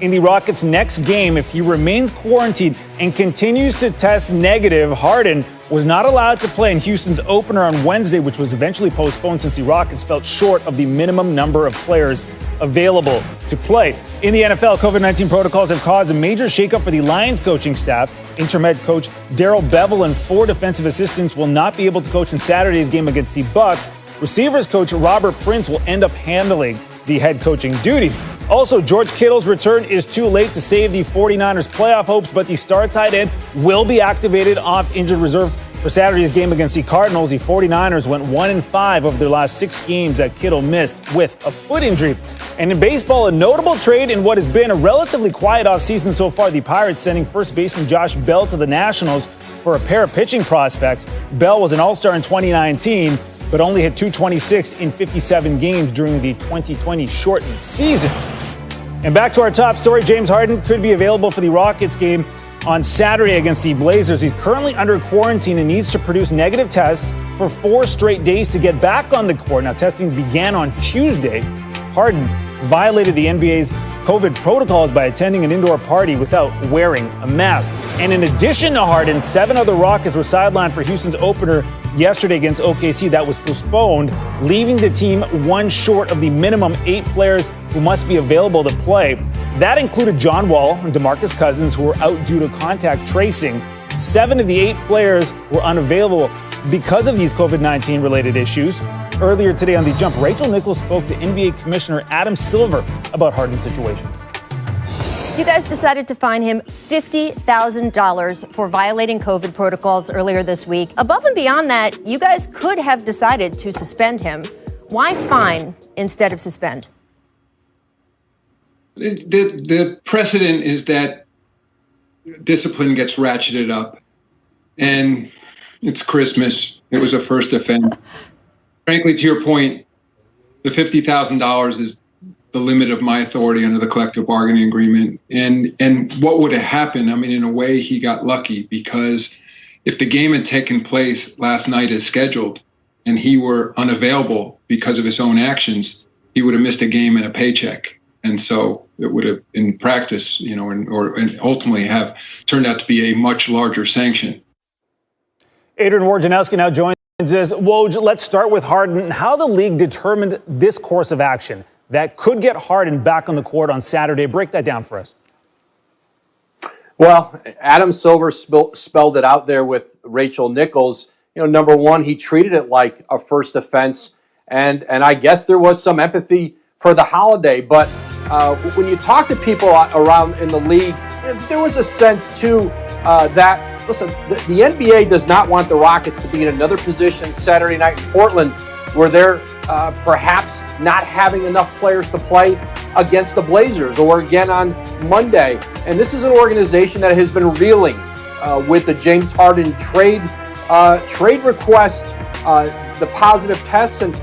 in the Rockets' next game if he remains quarantined and continues to test negative. Harden was not allowed to play in Houston's opener on Wednesday, which was eventually postponed since the Rockets fell short of the minimum number of players available to play. In the NFL, COVID-19 protocols have caused a major shakeup for the Lions coaching staff. Interim head coach Darrell Bevell and 4 defensive assistants will not be able to coach in Saturday's game against the Bucs. Receivers coach Robert Prince will end up handling the head coaching duties. Also, George Kittle's return is too late to save the 49ers playoff hopes, but the star tight end will be activated off injured reserve for Saturday's game against the Cardinals. The 49ers went 1-5 over their last 6 games that Kittle missed with a foot injury. And in baseball, a notable trade in what has been a relatively quiet offseason so far. The Pirates sending first baseman Josh Bell to the Nationals for a pair of pitching prospects. Bell was an all-star in 2019, but only hit .226 in 57 games during the 2020 shortened season. And back to our top story, James Harden could be available for the Rockets game on Saturday against the Blazers. He's currently under quarantine and needs to produce negative tests for 4 straight days to get back on the court. Now, testing began on Tuesday. Harden violated the NBA's COVID protocols by attending an indoor party without wearing a mask. And in addition to Harden, 7 other Rockets were sidelined for Houston's opener yesterday against OKC. That was postponed, leaving the team 1 short of the minimum 8 players who must be available to play. That included John Wall and DeMarcus Cousins, who were out due to contact tracing. 7 of the 8 players were unavailable because of these COVID-19 related issues. Earlier today on The Jump, Rachel Nichols spoke to NBA Commissioner Adam Silver about Harden's situation. You guys decided to fine him $50,000 for violating COVID protocols earlier this week. Above and beyond that, you guys could have decided to suspend him. Why fine instead of suspend? The precedent is that discipline gets ratcheted up. And it's Christmas. It was a first offense. Frankly, to your point, the $50,000 is the limit of my authority under the collective bargaining agreement. And what would have happened? I mean, in a way, he got lucky, because if the game had taken place last night as scheduled and he were unavailable because of his own actions, he would have missed a game and a paycheck. And so it would have, in practice, and ultimately have turned out to be a much larger sanction. Adrian Wojnarowski now joins us. Woj, let's start with Harden and how the league determined this course of action that could get Harden back on the court on Saturday. Break that down for us. Well, Adam Silver spelled it out there with Rachel Nichols. Number one, he treated it like a first offense, and I guess there was some empathy for the holiday. But when you talk to people around in the league, there was a sense too that, listen, the NBA does not want the Rockets to be in another position Saturday night in Portland where they're perhaps not having enough players to play against the Blazers or again on Monday. And this is an organization that has been reeling with the James Harden trade request, the positive tests, and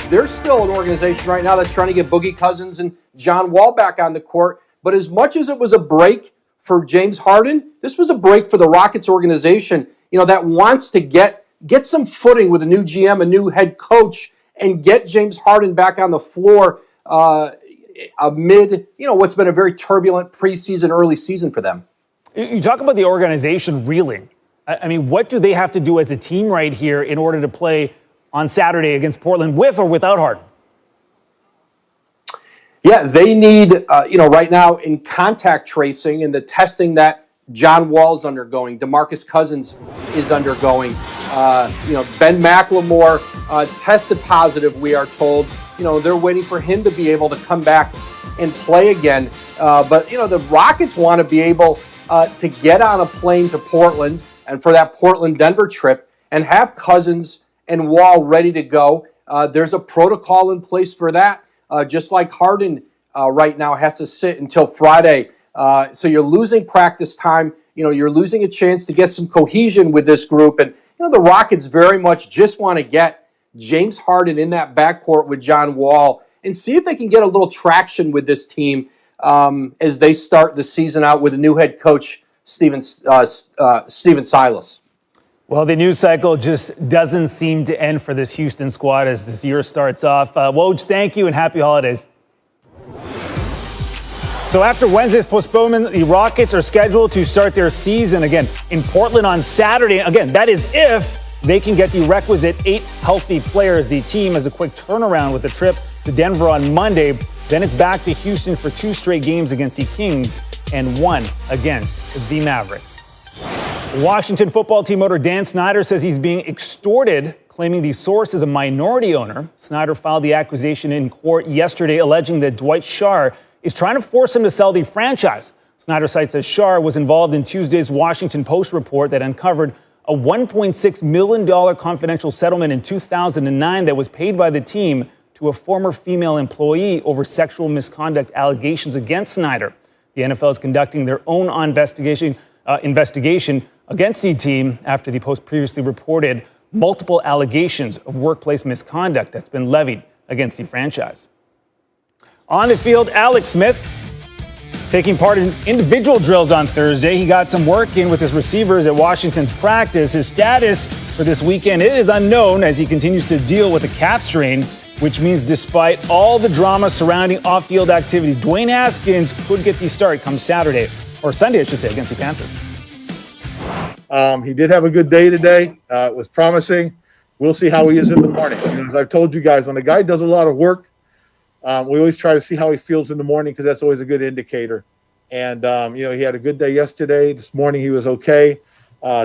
there's still an organization right now that's trying to get Boogie Cousins and John Wall back on the court. But as much as it was a break for James Harden, this was a break for the Rockets organization, that wants to get some footing with a new GM, a new head coach, and get James Harden back on the floor amid, what's been a very turbulent preseason, early season for them. You talk about the organization reeling. I mean, what do they have to do as a team right here in order to play on Saturday against Portland with or without Harden? Yeah, they need, right now in contact tracing and the testing that John Wall's undergoing, DeMarcus Cousins is undergoing. Ben McLemore tested positive, we are told. They're waiting for him to be able to come back and play again. But the Rockets want to be able to get on a plane to Portland and for that Portland-Denver trip and have Cousins and Wall ready to go. There's a protocol in place for that. Just like Harden right now has to sit until Friday. So you're losing practice time. You're losing a chance to get some cohesion with this group. And, the Rockets very much just want to get James Harden in that backcourt with John Wall and see if they can get a little traction with this team as they start the season out with a new head coach, Stephen Silas. Well, the news cycle just doesn't seem to end for this Houston squad as this year starts off. Woj, thank you and happy holidays. So after Wednesday's postponement, the Rockets are scheduled to start their season again in Portland on Saturday. Again, that is if they can get the requisite 8 healthy players. The team has a quick turnaround with a trip to Denver on Monday. Then it's back to Houston for 2 straight games against the Kings and 1 against the Mavericks. Washington football team owner Dan Snyder says he's being extorted, claiming the source is a minority owner. Snyder filed the accusation in court yesterday, alleging that Dwight Scharr is trying to force him to sell the franchise. Snyder cites that Scharr was involved in Tuesday's Washington Post report that uncovered a $1.6 million confidential settlement in 2009 that was paid by the team to a former female employee over sexual misconduct allegations against Snyder. The NFL is conducting their own investigation against the team after the Post previously reported multiple allegations of workplace misconduct that's been levied against the franchise. On the field, Alex Smith taking part in individual drills on Thursday. He got some work in with his receivers at Washington's practice. His status for this weekend is unknown as he continues to deal with a calf strain, which means despite all the drama surrounding off-field activities, Dwayne Haskins could get the start come Saturday, or Sunday, I should say, against the Panthers. He did have a good day today. It was promising. We'll see how he is in the morning. As I've told you guys, when a guy does a lot of work, we always try to see how he feels in the morning because that's always a good indicator. And, he had a good day yesterday. This morning he was okay.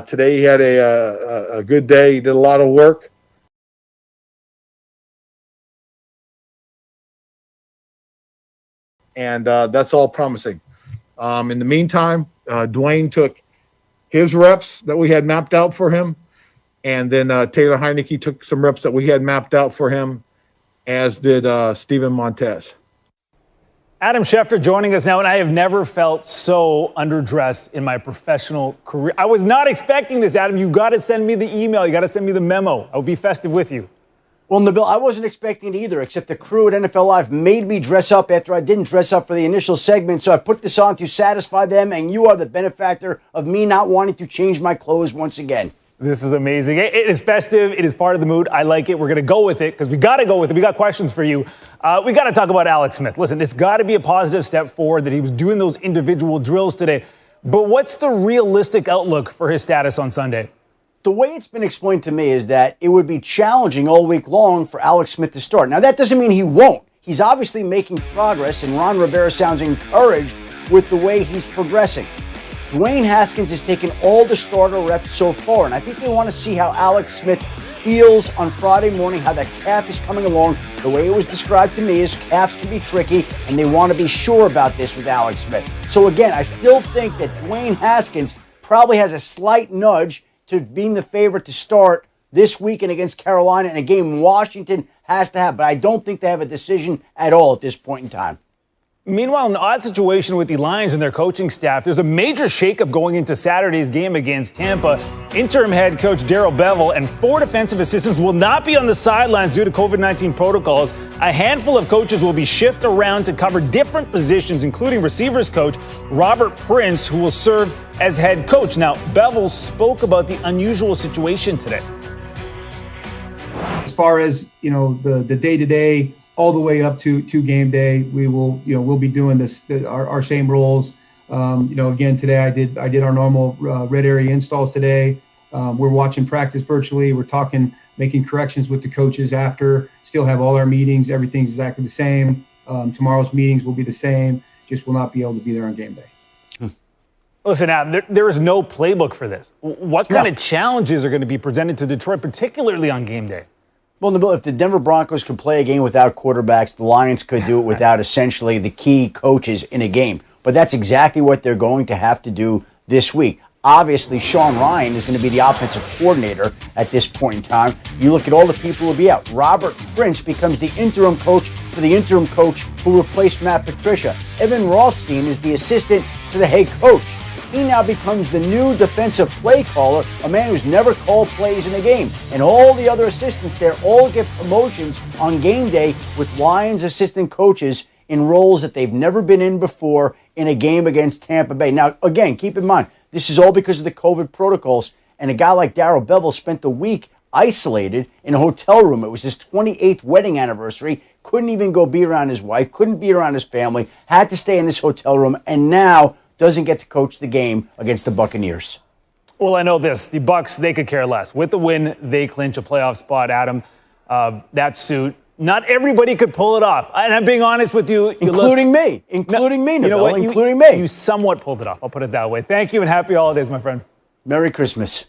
Today he had a good day. He did a lot of work. And that's all promising. In the meantime, Dwayne took his reps that we had mapped out for him. And then Taylor Heineke took some reps that we had mapped out for him, as did Steven Montez. Adam Schefter joining us now, and I have never felt so underdressed in my professional career. I was not expecting this, Adam. You got to send me the email. You got to send me the memo. I'll be festive with you. Well, Nabil, I wasn't expecting it either, except the crew at NFL Live made me dress up after I didn't dress up for the initial segment, so I put this on to satisfy them, and you are the benefactor of me not wanting to change my clothes once again. This is amazing. It is festive. It is part of the mood. I like it. We're going to go with it because we got to go with it. We got questions for you. We got to talk about Alex Smith. Listen, it's got to be a positive step forward that he was doing those individual drills today. But what's the realistic outlook for his status on Sunday? The way it's been explained to me is that it would be challenging all week long for Alex Smith to start. Now, that doesn't mean he won't. He's obviously making progress, and Ron Rivera sounds encouraged with the way he's progressing. Dwayne Haskins has taken all the starter reps so far, and I think they want to see how Alex Smith feels on Friday morning, how that calf is coming along. The way it was described to me is calves can be tricky, and they want to be sure about this with Alex Smith. So again, I still think that Dwayne Haskins probably has a slight nudge to being the favorite to start this weekend against Carolina in a game Washington has to have, but I don't think they have a decision at all at this point in time. Meanwhile, an odd situation with the Lions and their coaching staff. There's a major shakeup going into Saturday's game against Tampa. Interim head coach Darrell Bevell and 4 defensive assistants will not be on the sidelines due to COVID-19 protocols. A handful of coaches will be shifted around to cover different positions, including receivers coach Robert Prince, who will serve as head coach. Now, Bevell spoke about the unusual situation today. As far as, the day-to-day, all the way up to game day, we'll be doing our same roles. Again, today I did our normal red area installs today. We're watching practice virtually. We're talking, making corrections with the coaches after. Still have all our meetings. Everything's exactly the same. Tomorrow's meetings will be the same. Just will not be able to be there on game day. Listen, Adam, there is no playbook for this. What kind of challenges are going to be presented to Detroit, particularly on game day? Well, Nabil, if the Denver Broncos could play a game without quarterbacks, the Lions could do it without essentially the key coaches in a game. But that's exactly what they're going to have to do this week. Obviously, Sean Ryan is going to be the offensive coordinator at this point in time. You look at all the people who will be out. Robert Prince becomes the interim coach for the interim coach who replaced Matt Patricia. Evan Rothstein is the assistant to the head coach. He now becomes the new defensive play caller, a man who's never called plays in a game. And all the other assistants there all get promotions on game day with Lions assistant coaches in roles that they've never been in before in a game against Tampa Bay. Now, again, keep in mind, this is all because of the COVID protocols. And a guy like Darrell Bevell spent the week isolated in a hotel room. It was his 28th wedding anniversary. Couldn't even go be around his wife, couldn't be around his family, had to stay in this hotel room, and now doesn't get to coach the game against the Buccaneers. Well, I know this. The Bucs, they could care less. With the win, they clinch a playoff spot, Adam. That suit, not everybody could pull it off. And I'm being honest with you. Including me, Nabil, you know what? including me. You somewhat pulled it off. I'll put it that way. Thank you and happy holidays, my friend. Merry Christmas.